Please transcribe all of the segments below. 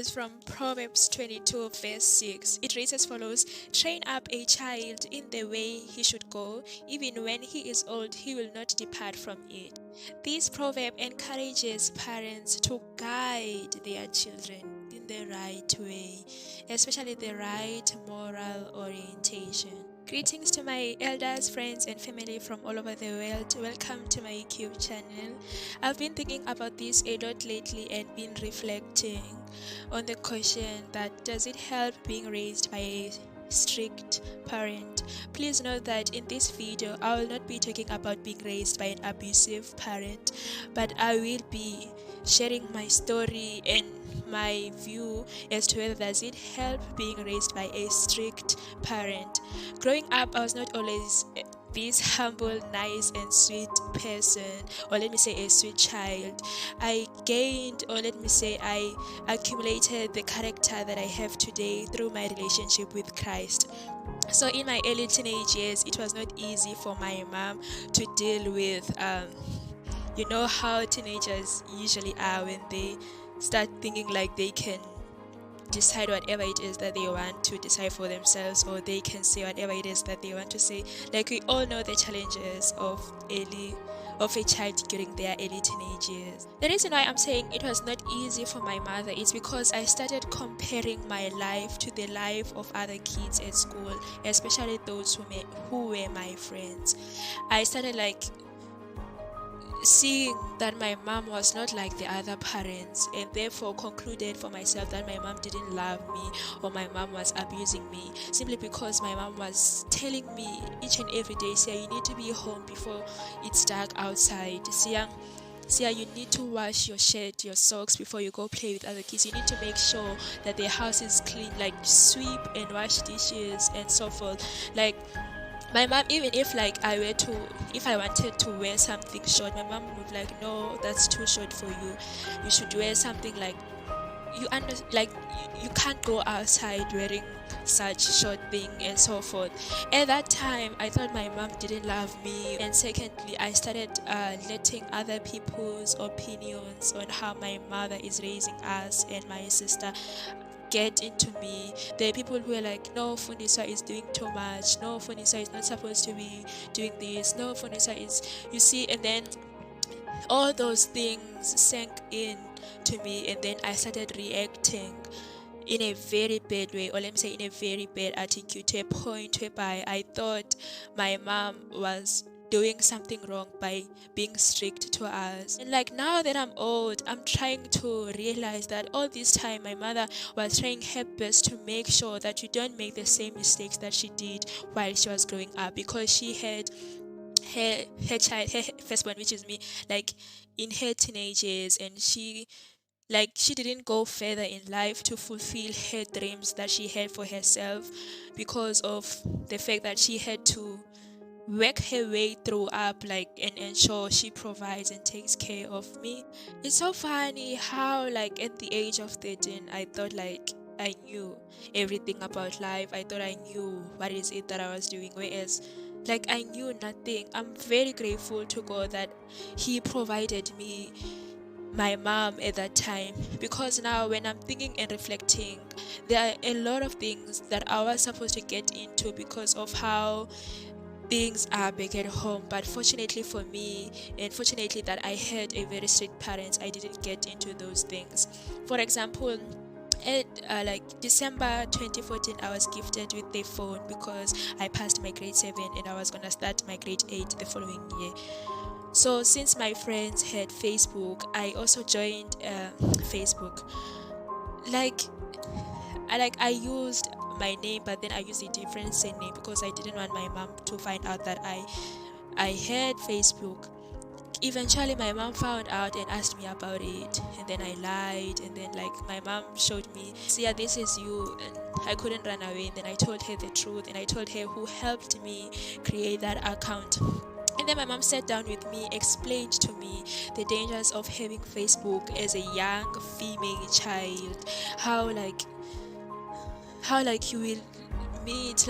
is from Proverbs 22 verse 6. It reads as follows: "Train up a child in the way he should go, even when he is old, he will not depart from it." This proverb encourages parents to guide their children in the right way, especially the right moral orientation. Greetings to my elders, friends, and family from all over the world. Welcome to my YouTube channel. I've been thinking about this a lot lately and been reflecting on the question that does it help being raised by a strict parent? Please note that in this video I will not be talking about being raised by an abusive parent, but I will be sharing my story and my view as to whether does it help being raised by a strict parent. Growing up, I was not always this humble, nice and sweet person, or let me say a sweet child. I gained, or let me say I accumulated the character that I have today through my relationship with Christ. So in my early teenage years, it was not easy for my mom to deal with you know how teenagers usually are when they start thinking like they can decide whatever it is that they want to decide for themselves, or they can say whatever it is that they want to say. Like, we all know the challenges of a child during their early teenage years. The reason why I'm saying it was not easy for my mother is because I started comparing my life to the life of other kids at school, especially those who were my friends. I started like seeing that my mom was not like the other parents, and therefore concluded for myself that my mom didn't love me, or my mom was abusing me, simply because my mom was telling me each and every day, "Sia, you need to be home before it's dark outside. Sia, you need to wash your shirt, your socks before you go play with other kids. You need to make sure that the house is clean, like sweep and wash dishes and so forth." Like, my mom, even if if I wanted to wear something short, my mom would like, "No, that's too short for you. You should wear something like you can't go outside wearing such short thing," and so forth. At that time, I thought my mom didn't love me, and secondly, I started letting other people's opinions on how my mother is raising us and my sister get into me. There are people who are like, "No, Fundisa is doing too much. No, Fundisa is not supposed to be doing this. No, Fundisa is," you see, and then all those things sank in to me, and then I started reacting in a very bad way, or let me say in a very bad attitude, to a point whereby I thought my mom was doing something wrong by being strict to us. And like, now that I'm old, I'm trying to realize that all this time my mother was trying her best to make sure that you don't make the same mistakes that she did while she was growing up, because she had her child, her firstborn, which is me, like in her teenage years, and she didn't go further in life to fulfill her dreams that she had for herself, because of the fact that she had to work her way through up, like, and ensure she provides and takes care of me. It's so funny how, like, at the age of 13, I thought like I knew everything about life. I thought I knew what is it that I was doing, whereas like I knew nothing. I'm very grateful to God that He provided me my mom at that time, because now when I'm thinking and reflecting, there are a lot of things that I was supposed to get into because of how things are back at home. But fortunately for me, and fortunately that I had a very strict parents, I didn't get into those things. For example, at December 2014, I was gifted with a phone because I passed my grade 7 and I was gonna start my grade 8 the following year. So since my friends had Facebook, I also joined Facebook. I used my name, but then I used a different surname because I didn't want my mom to find out that I had Facebook. Eventually my mom found out and asked me about it, and then I lied, and then like my mom showed me, "See, yeah, this is you," and I couldn't run away. And then I told her the truth, and I told her who helped me create that account. And then my mom sat down with me, explained to me the dangers of having Facebook as a young female child, how you will meet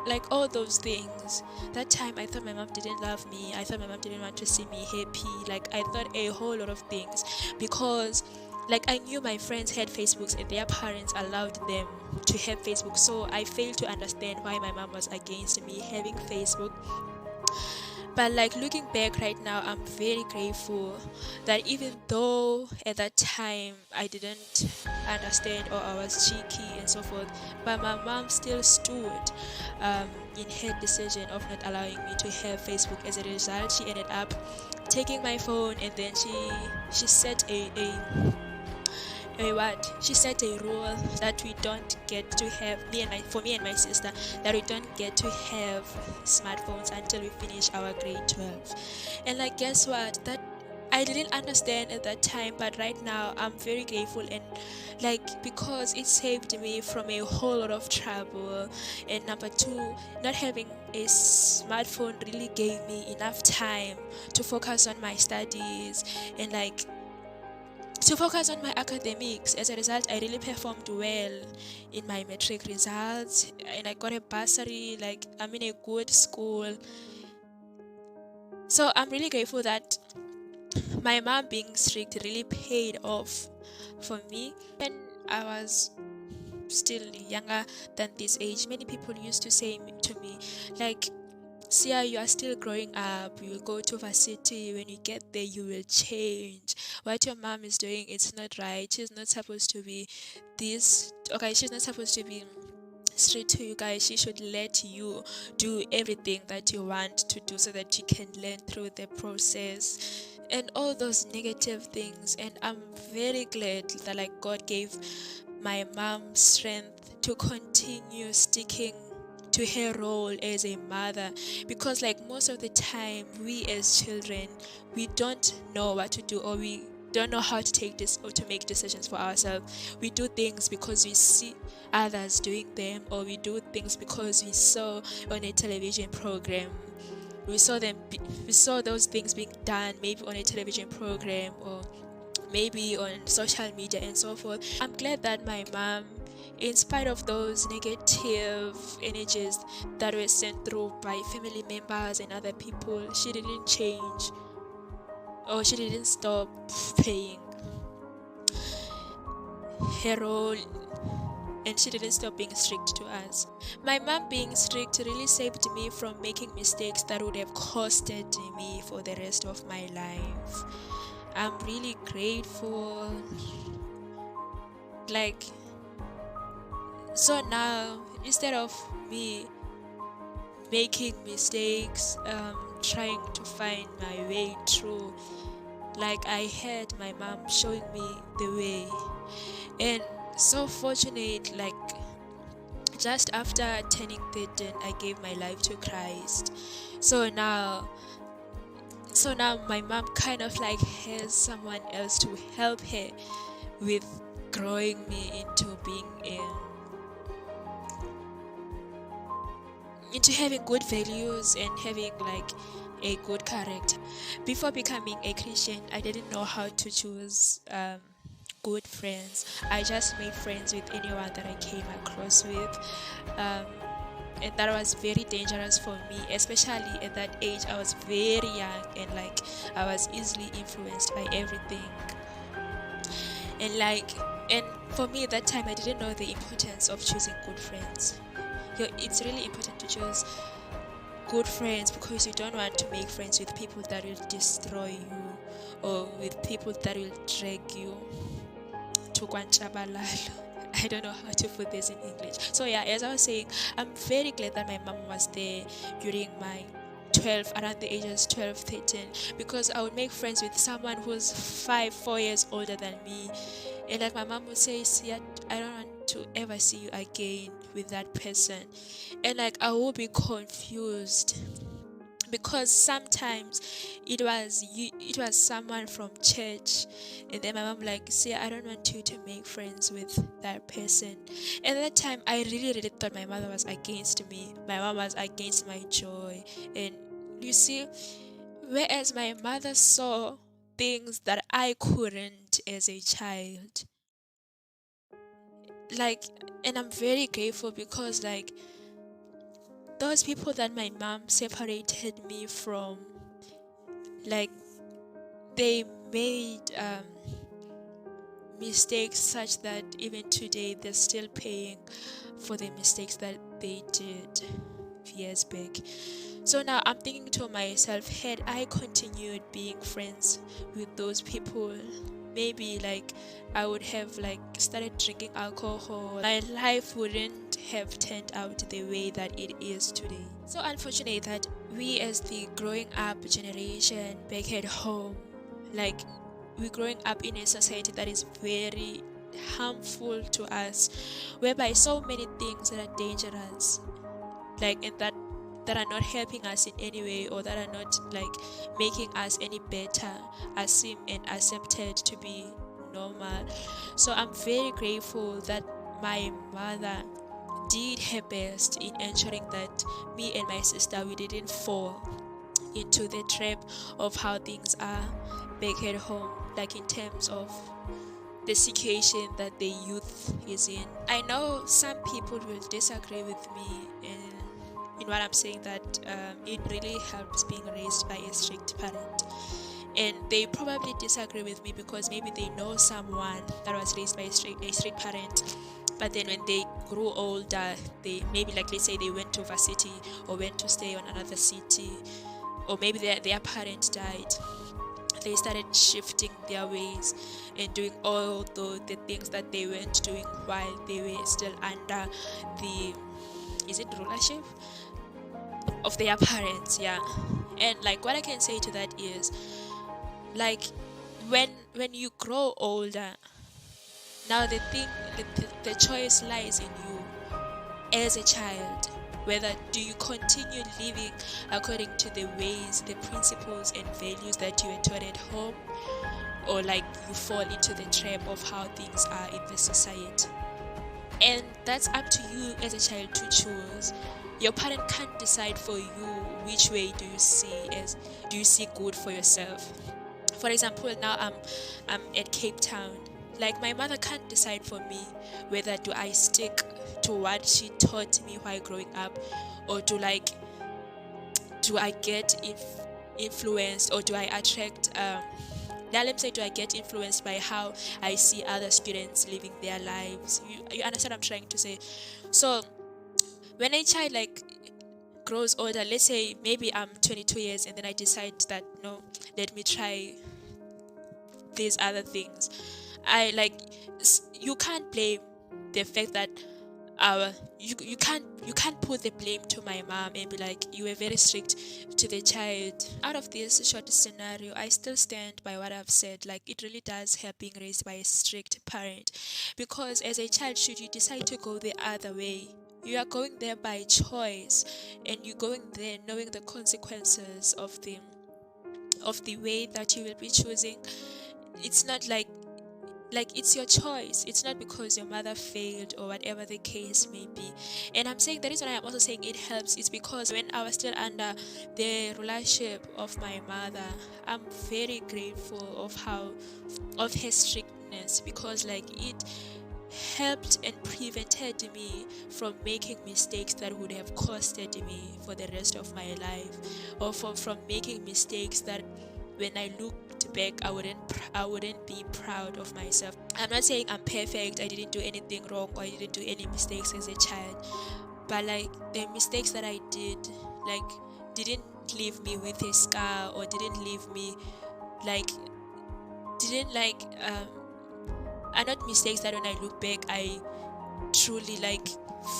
like all those things. That time I thought my mom didn't love me. I thought my mom didn't want to see me happy. Like, I thought a whole lot of things, because Like, I knew my friends had Facebooks and their parents allowed them to have Facebook, so I failed to understand why my mom was against me having Facebook. But like, looking back right now, I'm very grateful that even though at that time I didn't understand or I was cheeky and so forth, but my mom still stood in her decision of not allowing me to have Facebook. As a result, she ended up taking my phone, and then she set she set a rule that we don't get to have, for me and my sister, that we don't get to have smartphones until we finish our grade 12. And like, guess what, that I didn't understand at that time, but right now I'm very grateful, and like, because it saved me from a whole lot of trouble. And number two, not having a smartphone really gave me enough time to focus on my studies, and like, to focus on my academics. As a result, I really performed well in my matric results, and I got a bursary. Like, I'm in a good school. So I'm really grateful that my mom being strict really paid off for me. When I was still younger than this age, many people used to say to me, like, Sia, you are still growing up. You will go to varsity. When you get there, you will change. What your mom is doing, it's not right. She's not supposed to be this. Okay, she's not supposed to be straight to you guys. She should let you do everything that you want to do so that you can learn through the process and all those negative things. And I'm very glad that like God gave my mom strength to continue sticking to her role as a mother, because like, most of the time we as children, we don't know what to do, or we don't know how to take this or to make decisions for ourselves. We do things because we see others doing them, or we do things because we saw on a television program. We saw those things being done, maybe on a television program or maybe on social media and so forth. I'm glad that my mom, in spite of those negative energies that were sent through by family members and other people, she didn't change, or she didn't stop playing her role, and she didn't stop being strict to us. My mom being strict really saved me from making mistakes that would have costed me for the rest of my life. I'm really grateful. Like, so now, instead of me making mistakes, trying to find my way through, like, I had my mom showing me the way. And so fortunate, like, just after turning 13, I gave my life to Christ. So now my mom kind of like has someone else to help her with growing me into having good values and having like a good character. Before becoming a Christian, I didn't know how to choose good friends. I just made friends with anyone that I came across with. And that was very dangerous for me, especially at that age. I was very young, and like, I was easily influenced by everything. And for me at that time, I didn't know the importance of choosing good friends. It's really important to choose good friends, because you don't want to make friends with people that will destroy you, or with people that will drag you to Kwanchabalalo. I don't know how to put this in English. So yeah, as I was saying, I'm very glad that my mom was there during my around the ages 12, 13, because I would make friends with someone who's 4 years older than me. And like, my mom would say, see, I don't want to ever see you again with that person. And like, I would be confused, because sometimes it was someone from church, and then my mom like, see, I don't want you to make friends with that person. And at that time, I really thought my mother was against me, my mom was against my joy. And you see, whereas my mother saw things that I couldn't as a child, like, and I'm very grateful, because like, those people that my mom separated me from, like, they made mistakes such that even today they're still paying for the mistakes that they did years back. So now I'm thinking to myself, had I continued being friends with those people, maybe like I would have like started drinking alcohol. My life wouldn't have turned out the way that it is today. So unfortunate that we as the growing up generation back at home, like we're growing up in a society that is very harmful to us, whereby so many things that are dangerous, like and that are not helping us in any way, or that are not like making us any better, are seen and accepted to be normal. So I'm very grateful that my mother did her best in ensuring that me and my sister, we didn't fall into the trap of how things are back at home, like in terms of the situation that the youth is in. I know some people will disagree with me in what I'm saying, that it really helps being raised by a strict parent. And they probably disagree with me because maybe they know someone that was raised by a strict parent, but then when they grew older, they maybe, like, let's say they went to varsity or went to stay on another city, or maybe their parent died, they started shifting their ways and doing all the things that they weren't doing while they were still under the, is it rulership of their parents. Yeah. And like what I can say to that is, like, when you grow older, now the choice lies in you as a child, whether do you continue living according to the ways, the principles and values that you were taught at home, or like you fall into the trap of how things are in the society. And that's up to you as a child to choose. Your parent can't decide for you which way do you see good for yourself. For example, now I'm at Cape Town. Like, my mother can't decide for me whether do I stick to what she taught me while growing up, or do I get influenced, or do I attract now let me say, do I get influenced by how I see other students living their lives? You understand what I'm trying to say? So when a child like grows older, let's say maybe I'm 22 years and then I decide that no, let me try these other things. You can't blame the fact that you can't put the blame to my mom and be like, you were very strict to the child. Out of this short scenario, I still stand by what I've said. Like, it really does help being raised by a strict parent, because as a child, should you decide to go the other way, you are going there by choice, and you're going there knowing the consequences of the way that you will be choosing. It's not like it's your choice. It's not because your mother failed or whatever the case may be. And I'm saying the reason I'm also saying it helps is because when I was still under the rulership of my mother, I'm very grateful of her strictness, because like it helped and prevented me from making mistakes that would have costed me for the rest of my life, or from making mistakes that when I looked back, I wouldn't be proud of myself. I'm not saying I'm perfect, I didn't do anything wrong, or I didn't do any mistakes as a child, but like the mistakes that I did, like, didn't leave me with a scar, or didn't leave me like didn't like are not mistakes that when I look back I truly like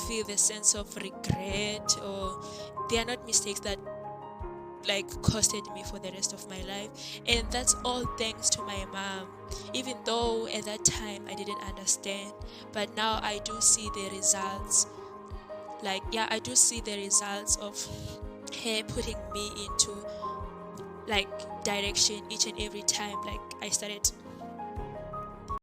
feel the sense of regret, or they are not mistakes that like costed me for the rest of my life. And that's all thanks to my mom, even though at that time I didn't understand, but now I do see the results. I do see the results of her putting me into like direction each and every time like I started